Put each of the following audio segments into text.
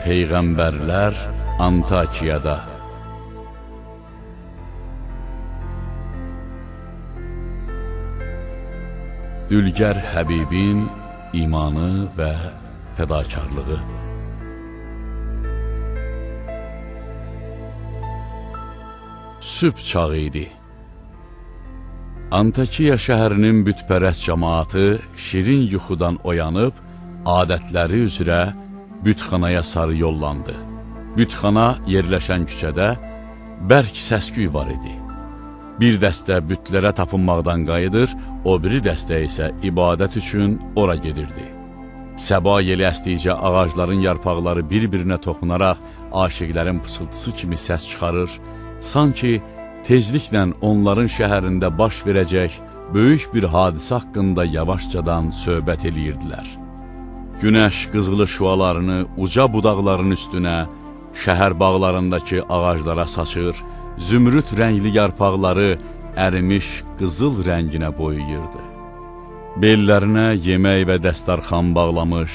Peyğəmbərlər Antakiyada. Ülgər Həbibin imanı və fədakarlığı. Sübh çağı idi. Antakiya şəhərinin bütpərəst cəmaatı şirin yuxudan oyanıb, adətləri üzrə bütxanaya sarı yollandı. Bütxana yerləşən küçədə bərk səsküy var idi. Bir dəstə bütlərə tapınmaqdan qayıdır, o biri dəstə isə ibadət üçün ora gedirdi. Səba yeli əsdikcə ağacların yarpaqları bir-birinə toxunaraq aşiqlərin pıçıltısı kimi səs çıxarır, sanki tezliklə onların şəhərində baş verəcək böyük bir hadisə haqqında yavaşcadan söhbət eləyirdilər. Günəş qızılı şüalarını uca budaqların üstünə, şəhər bağlarındakı ağaclara saçır, zümrüd rəngli yarpaqları ərimiş qızıl rənginə boyayırdı. Bellərinə yemək və dəstərxan bağlamış,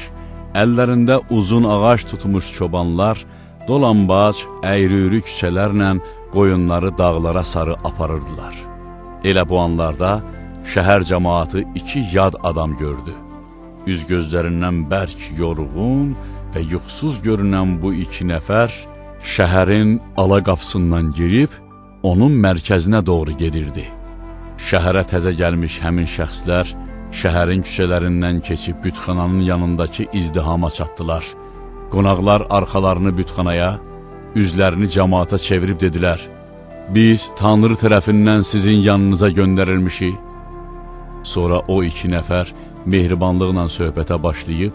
əllərində uzun ağac tutmuş çobanlar, dolambac, əyri-üyrü küçələrlə qoyunları dağlara sarı aparırdılar. Elə bu anlarda şəhər cəmaatı iki yad adam gördü. Üz gözlərindən bərk yorğun və yuxusuz görünən bu iki nəfər şəhərin ala qapısından girib, onun mərkəzinə doğru gedirdi. Şəhərə təzə gəlmiş həmin şəxslər şəhərin küçələrindən keçib bütxananın yanındakı izdihama çatdılar. Qonaqlar arxalarını bütxanaya, üzlərini cəmaata çevirib dedilər: "Biz Tanrı tərəfindən sizin yanınıza göndərilmişik." Sonra o iki nəfər mehribanlıqla söhbətə başlayıb,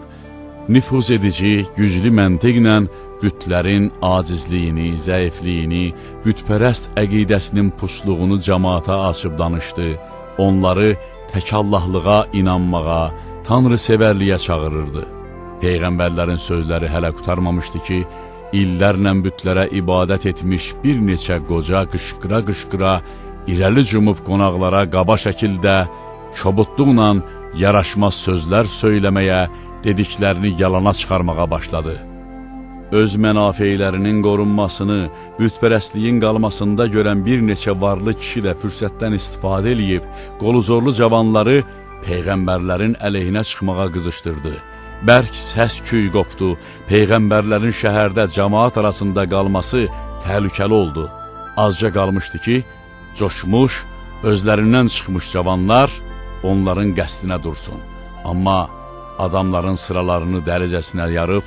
nüfuz edici, güclü məntiqlə bütlərin acizliyini, zəifliyini, bütpərəst əqidəsinin puçluğunu cəmaata açıb danışdı, onları təkallahlığa inanmağa, Tanrı sevərliyə çağırırdı. Peyğəmbərlərin sözləri hələ qutarmamışdı ki, illərlə bütlərə ibadət etmiş bir neçə qoca qışqıra-qışqıra irəli cumub qonaqlara qaba şəkildə, kobudluqla yaraşmaz sözlər söyləməyə, dediklərini yalana çıxarmağa başladı. Öz mənafeylərinin qorunmasını, bütpərəstliyin qalmasında görən bir neçə varlı kişi də fürsətdən istifadə eləyib, qoluzorlu cavanları Peyğəmbərlərin əleyhinə çıxmağa qızışdırdı. Bərk səs-küy qopdu, Peyğəmbərlərin şəhərdə cəmaat arasında qalması təhlükəli oldu. Azca qalmışdı ki, coşmuş, özlərindən çıxmış cavanlar onların qəsdinə dursun. Amma adamların sıralarını dəlicəsinə yarıb,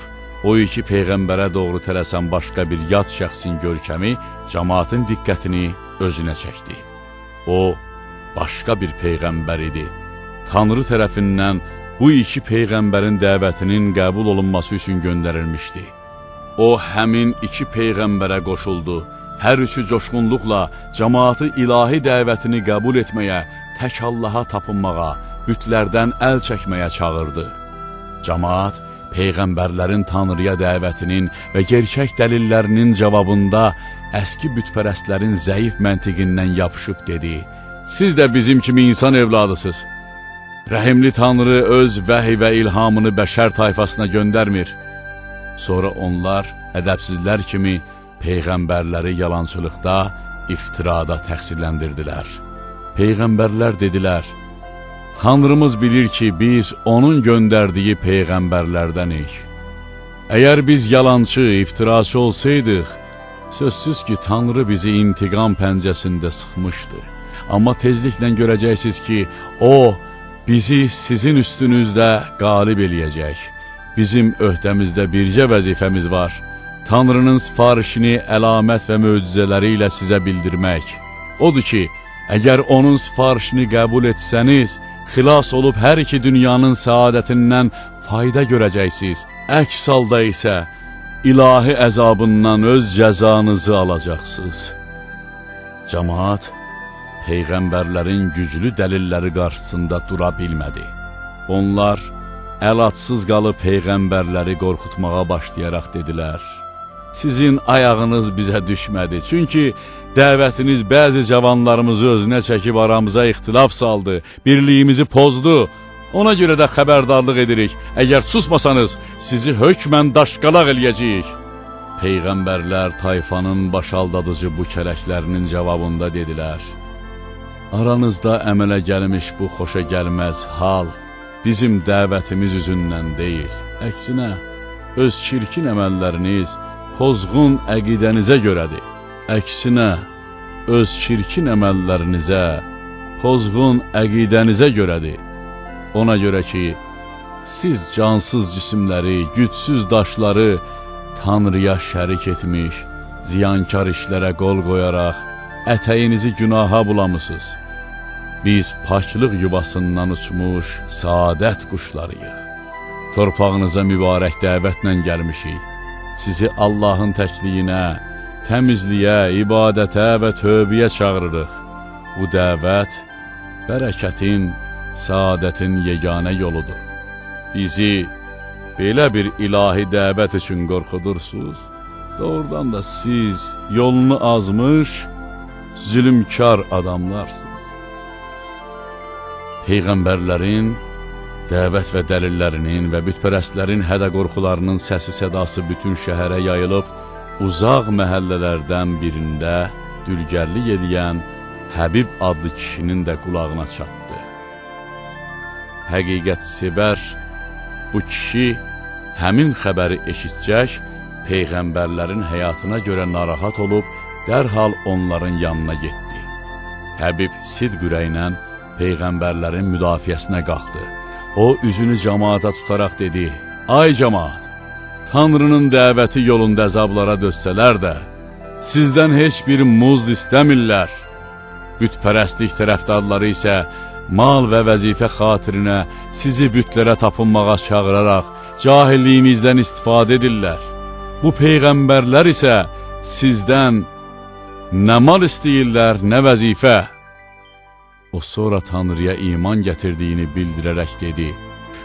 o iki Peyğəmbərə doğru tələsən başqa bir yad şəxsin görkəmi cəmaatın diqqətini özünə çəkdi. O, başqa bir Peyğəmbər idi. Tanrı tərəfindən bu iki Peyğəmbərin dəvətinin qəbul olunması üçün göndərilmişdi. O, həmin iki Peyğəmbərə qoşuldu. Hər üçü coşqunluqla cəmaatı ilahi dəvətini qəbul etməyə, tək Allaha tapınmağa, bütlərdən əl çəkməyə çağırdı. Cəmaat, Peyğəmbərlərin Tanrıya dəvətinin və gerçək dəlillərinin cavabında əski bütpərəstlərin zəif məntiqindən yapışıb dedi: "Siz də bizim kimi insan evladısınız. Rəhimli Tanrı öz vəhy və ilhamını bəşər tayfasına göndərmir." Sonra onlar ədəbsizlər kimi Peyğəmbərləri yalançılıqda, iftirada təqsirləndirdilər. Peyğəmbərlər dedilər: "Tanrımız bilir ki, biz onun göndərdiyi Peyğəmbərlərdənik. Əgər biz yalancı, iftiraçı olsaydıq, sözsüz ki, Tanrı bizi intiqam pəncəsində sıxmışdı. Amma tezliklə görəcəksiniz ki, O, bizi sizin üstünüzdə qalib eləyəcək. Bizim öhdəmizdə bircə vəzifəmiz var. Tanrının sifarişini əlamət və möcüzələri ilə sizə bildirmək. Odur ki, əgər onun sifarişini qəbul etsəniz, xilas olub hər iki dünyanın səadətindən fayda görəcəksiniz. Əks halda isə ilahi əzabından öz cəzanızı alacaqsınız." Cəmaat Peyğəmbərlərin güclü dəlilləri qarşısında dura bilmədi. Onlar əlacsız qalıb Peyğəmbərləri qorxutmağa başlayaraq dedilər: "Sizin ayağınız bizə düşmədi, çünki dəvətiniz bəzi cavanlarımızı özünə çəkib aramıza ixtilaf saldı, birliyimizi pozdu. Ona görə də xəbərdarlıq edirik, əgər susmasanız, sizi hökmən daşqalaq eləyəcəyik. Peyğəmbərlər tayfanın başaldadıcı bu kələklərinin cavabında dedilər: aranızda əmələ gəlmiş bu xoşa gəlməz hal bizim dəvətimiz üzündən deyil, əksinə, öz çirkin əməlləriniz pozğun əqidənizə görədir. Əksinə, öz çirkin əməllərinizə, pozğun əqidənizə görədir. Ona görə ki, siz cansız cisimləri, gücsüz daşları Tanrıya şərik etmiş, ziyankar işlərə qol qoyaraq ətəyinizi günaha bulamısınız. Biz paklıq yuvasından uçmuş saadət quşlarıyıq. Torpağınıza mübarək dəvətlə gəlmişik. Sizi Allahın təkliyinə, təmizliyə, ibadətə və tövbəyə çağırırıq. Bu dəvət bərəkətin, saadətin yeganə yoludur. Bizi belə bir ilahi dəvət üçün qorxudursunuz. Doğrudan da siz yolunu azmış, zülümkar adamlarsınız. Peyğəmbərlərin, dəvət və dəlillərinin və bütpərəstlərin hədə-qorxularının səsi-sədası bütün şəhərə yayılıb, uzaq məhəllələrdən birində dülgərlik edən Həbib adlı kişinin də qulağına çatdı. Həqiqət sevər bu kişi həmin xəbəri eşitcək, Peyğəmbərlərin həyatına görə narahat olub, dərhal onların yanına getdi. Həbib sidq ürəklə Peyğəmbərlərin müdafiəsinə qalxdı. O, üzünü cəmaata tutaraq dedi: ay cəmaat, Tanrının dəvəti yolunda əzablara dözsələr də, sizdən heç bir muzd istəmirlər. Bütpərəstlik tərəfdarları isə mal və vəzifə xatirinə sizi bütlərə tapınmağa çağıraraq cahilliyinizdən istifadə edirlər. Bu Peyğəmbərlər isə sizdən nə mal istəyirlər, nə vəzifə. O sonra Tanrıya iman gətirdiyini bildirərək dedi: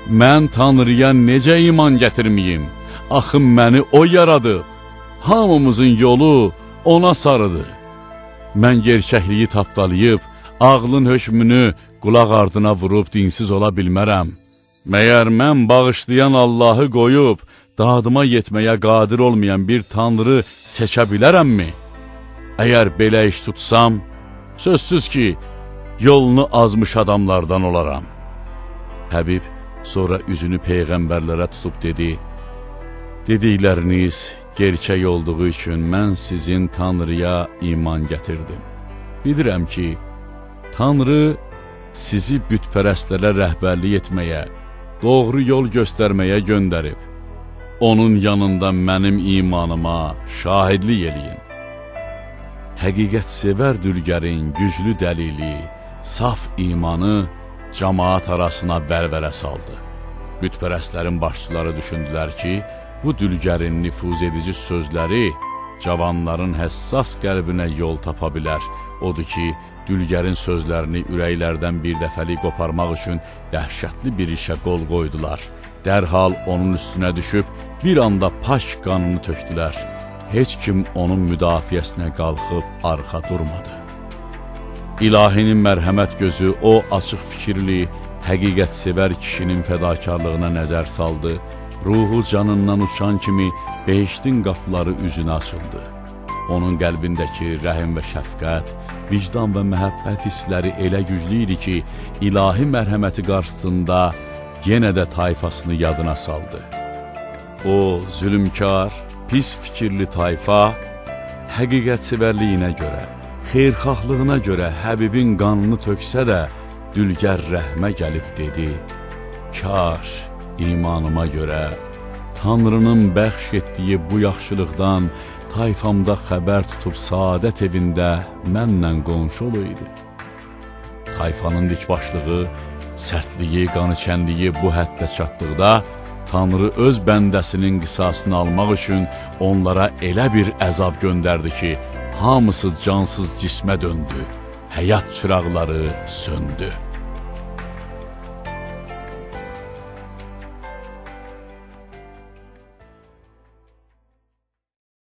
mən Tanrıya necə iman gətirməyim? Axı məni o yaradıb, hamımızın yolu ona sarıdır. Mən gerçəkliyi tapdalayıb, ağlın hökmünü qulaq ardına vurub dinsiz ola bilmərəm. Məyər mən bağışlayan Allahı qoyub, dadıma yetməyə qadir olmayan bir Tanrı seçə bilərəmmi? Əgər belə iş tutsam, sözsüz ki, yolunu azmış adamlardan olaram. Həbib sonra üzünü Peyğəmbərlərə tutub dedi: dedikləriniz gerçək olduğu üçün mən sizin Tanrıya iman gətirdim. Bilirəm ki, Tanrı sizi bütpərəstlərə rəhbərlik etməyə, doğru yol göstərməyə göndərib. Onun yanında mənim imanıma şahidlik eləyin. Həqiqətsevər dülgərin güclü dəlili, saf imanı cəmaat arasına vərvərə saldı. Bütpərəstlərin başçıları düşündülər ki, bu dülgərin nüfuz edici sözləri cavanların həssas qəlbinə yol tapa bilər. Odur ki, dülgərin sözlərini ürəklərdən bir dəfəlik qoparmaq üçün dəhşətli bir işə qol qoydular. Dərhal onun üstünə düşüb bir anda pak qanını tökdülər. Heç kim onun müdafiəsinə qalxıb arxa durmadı. İlahinin mərhəmət gözü o açıq fikirli, həqiqətsevər kişinin fədakarlığına nəzər saldı. Ruhu canından uçan kimi behiştin qapıları üzünə açıldı. Onun qəlbindəki rəhim və şəfqət, vicdan və məhəbbət hissləri elə güclü idi ki, ilahi mərhəməti qarşısında yenə də tayfasını yadına saldı. O, zülümkar, pis fikirli tayfa, həqiqətsevərliyinə görə, xeyrxahlığına görə Həbibin qanını töksə də, dülgər rəhmə gəlib dedi: kaş imanıma görə Tanrının bəxş etdiyi bu yaxşılıqdan tayfamda xəbər tutub saadət evində mənlə qonşu olaydı. Tayfanın dikbaşlığı, sərtliyi, qanıçənliyi bu həddə çatdıqda, Tanrı öz bəndəsinin qisasını almaq üçün onlara elə bir əzab göndərdi ki, hamısı cansız cismə döndü, həyat çıraqları söndü.